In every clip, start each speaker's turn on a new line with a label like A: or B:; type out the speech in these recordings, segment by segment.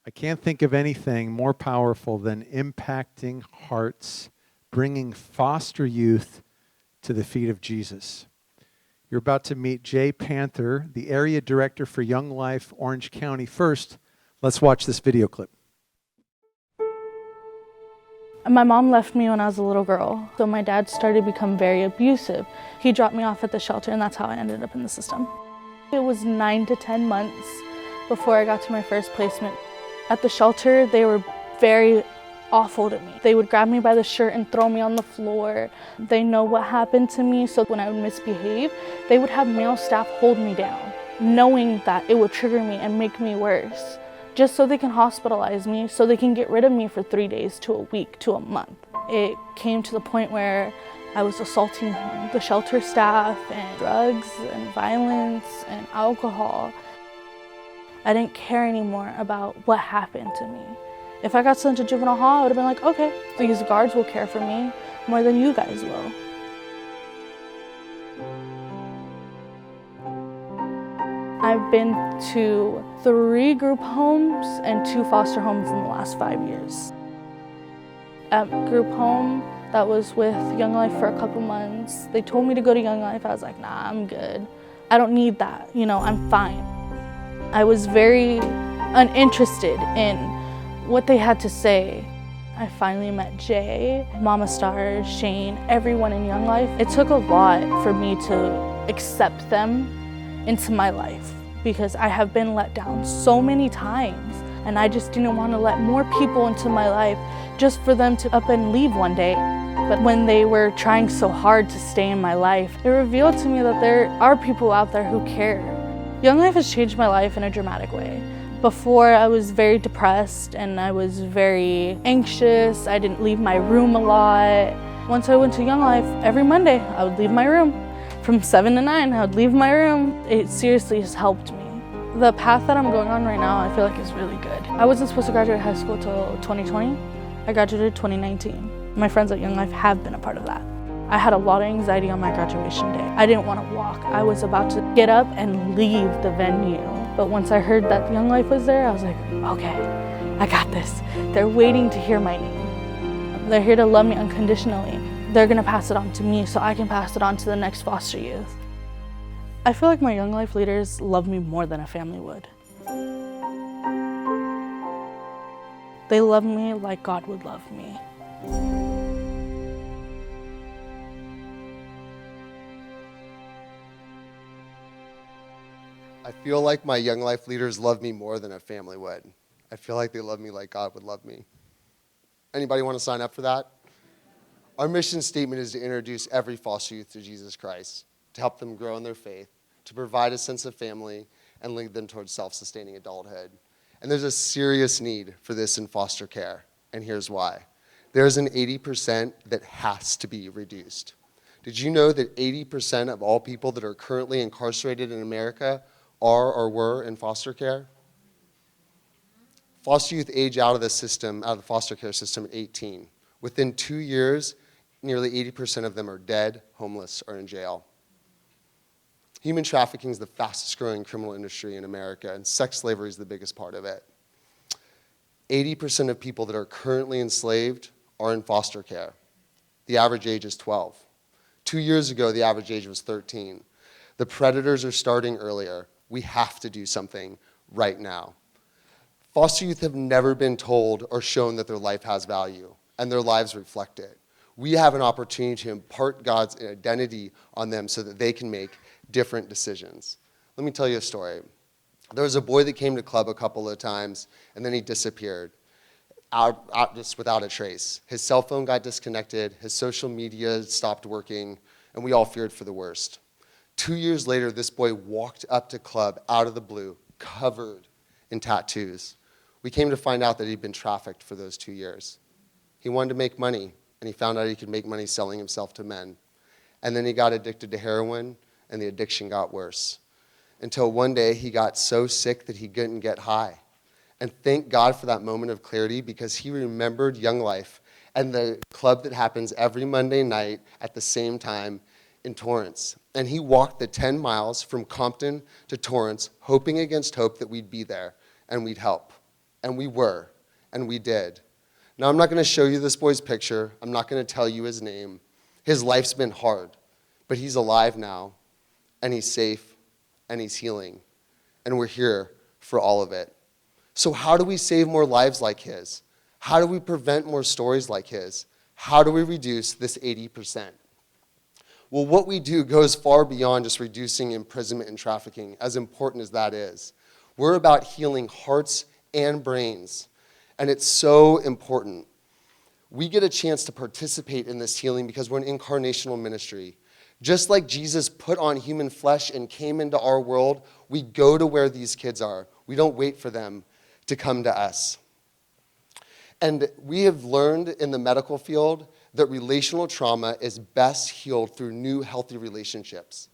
A: I can't think of anything more powerful than impacting hearts, bringing foster youth to the feet of Jesus. You're about to meet Jay Panther, the area director for Young Life Orange County. First, let's watch this video clip.
B: My mom left me when I was a little girl, so my dad started to become very abusive. He dropped me off at the shelter, and that's how I ended up in the system. It was 9 to 10 months before I got to my first placement. At the shelter, they were very awful to me. They would grab me by the shirt and throw me on the floor. They know what happened to me, so when I would misbehave, they would have male staff hold me down, knowing that it would trigger me and make me worse, just so they can hospitalize me, so they can get rid of me for 3 days to a week to a month. It came to the point where I was assaulting the shelter staff, and drugs and violence and alcohol. I didn't care anymore about what happened to me. If I got sent to juvenile hall, I would have been like, okay, these guards will care for me more than you guys will. I've been to 3 group homes and 2 foster homes in the last 5 years. At group home, that was with Young Life for a couple months. They told me to go to Young Life. I was like, nah, I'm good. I don't need that, I'm fine. I was very uninterested in what they had to say. I finally met Jay, Mama Star, Shane, everyone in Young Life. It took a lot for me to accept them into my life because I have been let down so many times, and I just didn't want to let more people into my life just for them to up and leave one day. But when they were trying so hard to stay in my life, it revealed to me that there are people out there who care. Young Life has changed my life in a dramatic way. Before, I was very depressed and I was very anxious. I didn't leave my room a lot. Once I went to Young Life, every Monday I would leave my room. From 7 to 9, I would leave my room. It seriously has helped me. The path that I'm going on right now, I feel like is really good. I wasn't supposed to graduate high school till 2020. I graduated 2019. My friends at Young Life have been a part of that. I had a lot of anxiety on my graduation day. I didn't want to walk. I was about to get up and leave the venue. But once I heard that Young Life was there, I was like, okay, I got this. They're waiting to hear my name. They're here to love me unconditionally. They're gonna pass it on to me so I can pass it on to the next foster youth. I feel like my Young Life leaders love me more than a family would. They love me like God would love me.
C: I feel like my Young Life leaders love me more than a family would. I feel like they love me like God would love me. Anybody want to sign up for that? Our mission statement is to introduce every foster youth to Jesus Christ, to help them grow in their faith, to provide a sense of family, and lead them towards self-sustaining adulthood. And there's a serious need for this in foster care, and here's why. There's an 80% that has to be reduced. Did you know that 80% of all people that are currently incarcerated in America are or were in foster care? Foster youth age out of the foster care system at 18. Within 2 years, nearly 80% of them are dead, homeless, or in jail. Human trafficking is the fastest growing criminal industry in America, and sex slavery is the biggest part of it. 80% of people that are currently enslaved are in foster care. The average age is 12. 2 years ago, the average age was 13. The predators are starting earlier. We have to do something right now. Foster youth have never been told or shown that their life has value, and their lives reflect it. We have an opportunity to impart God's identity on them so that they can make different decisions. Let me tell you a story. There was a boy that came to club a couple of times, and then he disappeared, just without a trace. His cell phone got disconnected, his social media stopped working, and we all feared for the worst. 2 years later, this boy walked up to club out of the blue, covered in tattoos. We came to find out that he'd been trafficked for those 2 years. He wanted to make money, and he found out he could make money selling himself to men. And then he got addicted to heroin, and the addiction got worse. Until one day, he got so sick that he couldn't get high. And thank God for that moment of clarity, because he remembered Young Life and the club that happens every Monday night at the same time in Torrance. And he walked the 10 miles from Compton to Torrance, hoping against hope that we'd be there and we'd help. And we were, and we did. Now, I'm not going to show you this boy's picture. I'm not going to tell you his name. His life's been hard, but he's alive now, and he's safe, and he's healing. And we're here for all of it. So how do we save more lives like his? How do we prevent more stories like his? How do we reduce this 80%? Well, what we do goes far beyond just reducing imprisonment and trafficking, as important as that is. We're about healing hearts and brains, and it's so important. We get a chance to participate in this healing because we're an incarnational ministry. Just like Jesus put on human flesh and came into our world, we go to where these kids are. We don't wait for them to come to us. And we have learned in the medical field that relational trauma is best healed through new healthy relationships.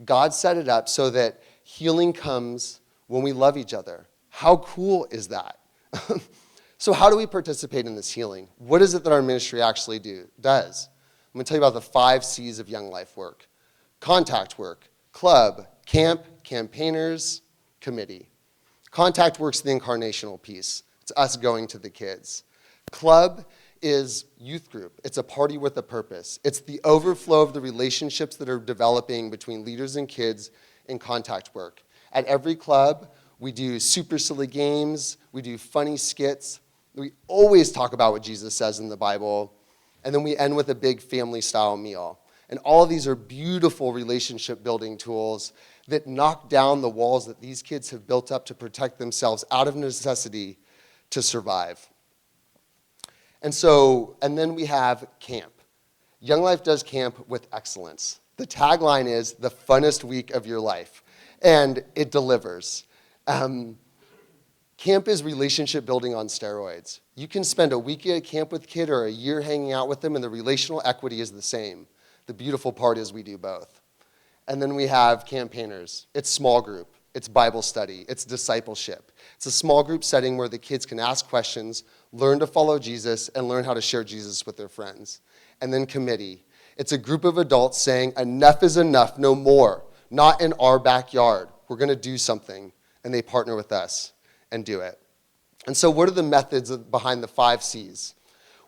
C: God set it up so that healing comes when we love each other. How cool is that? So how do we participate in this healing? What is it that our ministry actually does? I'm going to tell you about the 5 C's of Young Life work. Contact work, club, camp, campaigners, committee. Contact work's the incarnational piece. It's us going to the kids. Club is youth group. It's a party with a purpose. It's the overflow of the relationships that are developing between leaders and kids in contact work. At every club, we do super silly games. We do funny skits. We always talk about what Jesus says in the Bible. And then we end with a big family-style meal. And all of these are beautiful relationship-building tools that knock down the walls that these kids have built up to protect themselves out of necessity to survive. And then we have camp. Young Life does camp with excellence. The tagline is the funnest week of your life, and it delivers. Camp is relationship building on steroids. You can spend a week at camp with a kid or a year hanging out with them, and the relational equity is the same. The beautiful part is we do both. And then we have campaigners. It's small group. It's Bible study. It's discipleship. It's a small group setting where the kids can ask questions, learn to follow Jesus, and learn how to share Jesus with their friends. And then committee. It's a group of adults saying, enough is enough, no more. Not in our backyard. We're going to do something. And they partner with us and do it. And so what are the methods behind the 5 C's?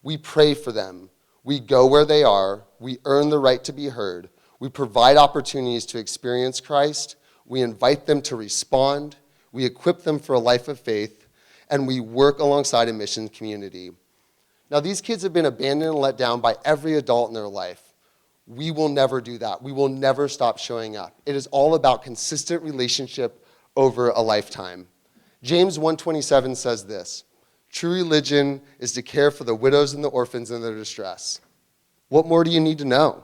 C: We pray for them. We go where they are. We earn the right to be heard. We provide opportunities to experience Christ. We invite them to respond. We equip them for a life of faith. And we work alongside a mission community. Now, these kids have been abandoned and let down by every adult in their life. We will never do that. We will never stop showing up. It is all about consistent relationship over a lifetime. James 1:27 says this, true religion is to care for the widows and the orphans in their distress. What more do you need to know?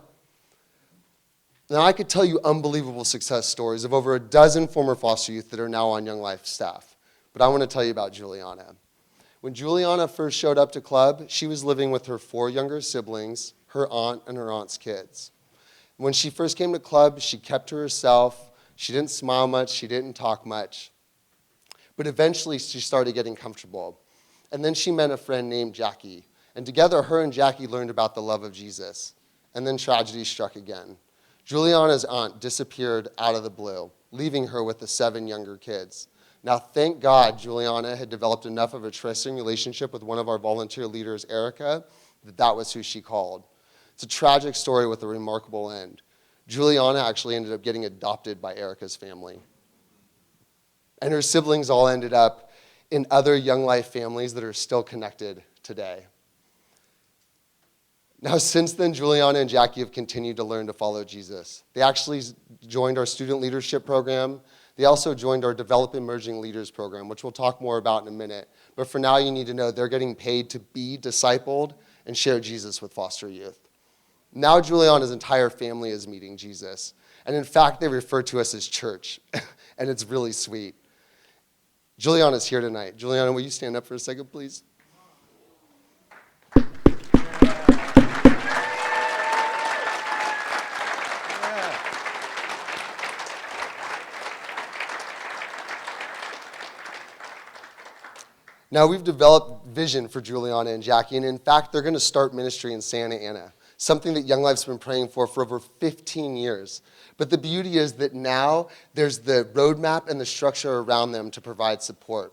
C: Now, I could tell you unbelievable success stories of over a dozen former foster youth that are now on Young Life staff. But I want to tell you about Juliana. When Juliana first showed up to club, she was living with her 4 younger siblings, her aunt, and her aunt's kids. When she first came to club, she kept to herself. She didn't smile much. She didn't talk much. But eventually, she started getting comfortable. And then she met a friend named Jackie. And together, her and Jackie learned about the love of Jesus. And then tragedy struck again. Juliana's aunt disappeared out of the blue, leaving her with the 7 younger kids. Now, thank God Juliana had developed enough of a trusting relationship with one of our volunteer leaders, Erica, that was who she called. It's a tragic story with a remarkable end. Juliana actually ended up getting adopted by Erica's family. And her siblings all ended up in other Young Life families that are still connected today. Now, since then, Juliana and Jackie have continued to learn to follow Jesus. They actually joined our student leadership program. They also joined our Develop Emerging Leaders program, which we'll talk more about in a minute. But for now, you need to know they're getting paid to be discipled and share Jesus with foster youth. Now, Juliana's entire family is meeting Jesus. And in fact, they refer to us as church. And it's really sweet. Juliana's here tonight. Juliana, will you stand up for a second, please? Now, we've developed vision for Juliana and Jackie, and in fact, they're going to start ministry in Santa Ana, something that Young Life's been praying for over 15 years. But the beauty is that now there's the roadmap and the structure around them to provide support.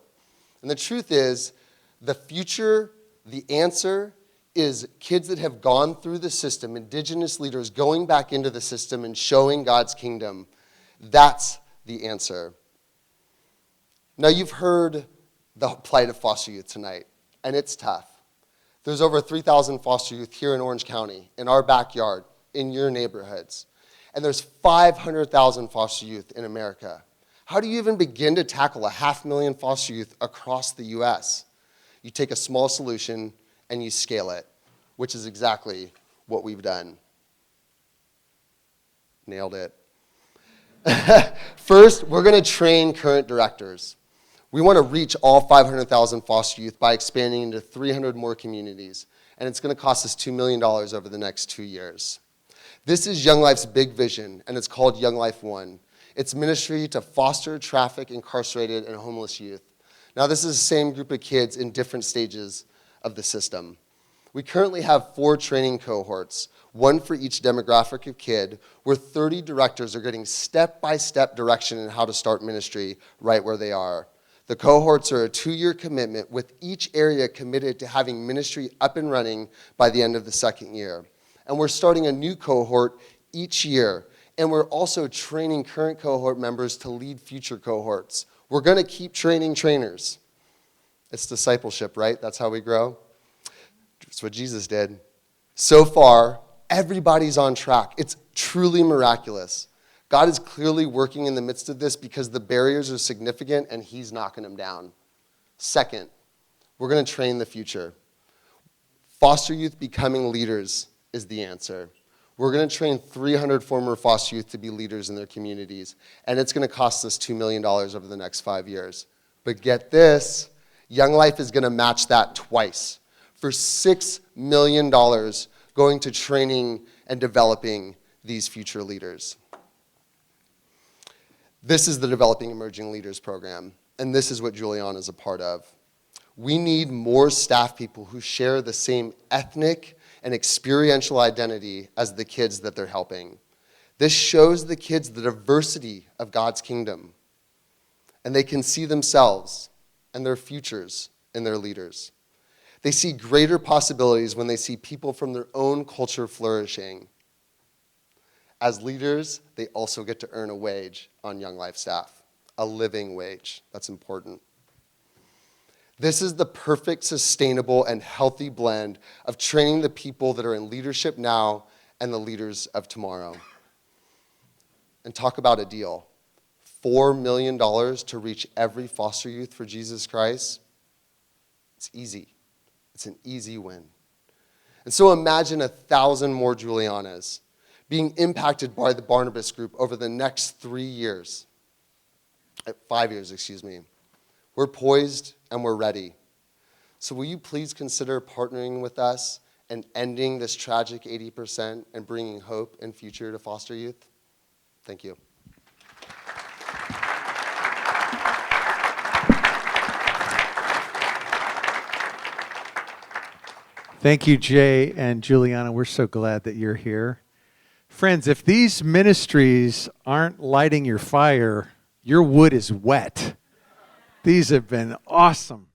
C: And the truth is, the future, the answer is kids that have gone through the system, indigenous leaders going back into the system and showing God's kingdom. That's the answer. Now, you've heard the plight of foster youth tonight, and it's tough. There's over 3,000 foster youth here in Orange County, in our backyard, in your neighborhoods. And there's 500,000 foster youth in America. How do you even begin to tackle 500,000 foster youth across the U.S.? You take a small solution and you scale it, which is exactly what we've done. Nailed it. First, we're going to train current directors. We want to reach all 500,000 foster youth by expanding into 300 more communities, and it's going to cost us $2 million over the next 2 years. This is Young Life's big vision, and it's called Young Life One. It's ministry to foster, traffic, incarcerated, and homeless youth. Now, this is the same group of kids in different stages of the system. We currently have 4 training cohorts, one for each demographic of kid, where 30 directors are getting step-by-step direction in how to start ministry right where they are. The cohorts are a 2-year commitment, with each area committed to having ministry up and running by the end of the 2nd year. And we're starting a new cohort each year, and we're also training current cohort members to lead future cohorts. We're going to keep training trainers. It's discipleship, right? That's how we grow. It's what Jesus did. So far, everybody's on track. It's truly miraculous. God is clearly working in the midst of this because the barriers are significant and he's knocking them down. Second, we're going to train the future. Foster youth becoming leaders is the answer. We're going to train 300 former foster youth to be leaders in their communities, and it's going to cost us $2 million over the next 5 years. But get this, Young Life is going to match that twice for $6 million going to training and developing these future leaders. This is the Developing Emerging Leaders program, and this is what Juliana is a part of. We need more staff people who share the same ethnic and experiential identity as the kids that they're helping. This shows the kids the diversity of God's kingdom, and they can see themselves and their futures in their leaders. They see greater possibilities when they see people from their own culture flourishing. As leaders, they also get to earn a wage on Young Life staff, a living wage. That's important. This is the perfect, sustainable, and healthy blend of training the people that are in leadership now and the leaders of tomorrow. And talk about a deal. $4 million to reach every foster youth for Jesus Christ. It's easy. It's an easy win. And so imagine 1,000 more Julianas being impacted by the Barnabas Group over the next 5 years. We're poised and we're ready. So will you please consider partnering with us and ending this tragic 80% and bringing hope and future to foster youth? Thank you.
A: Thank you, Jay and Juliana. We're so glad that you're here. Friends, if these ministries aren't lighting your fire, your wood is wet. These have been awesome.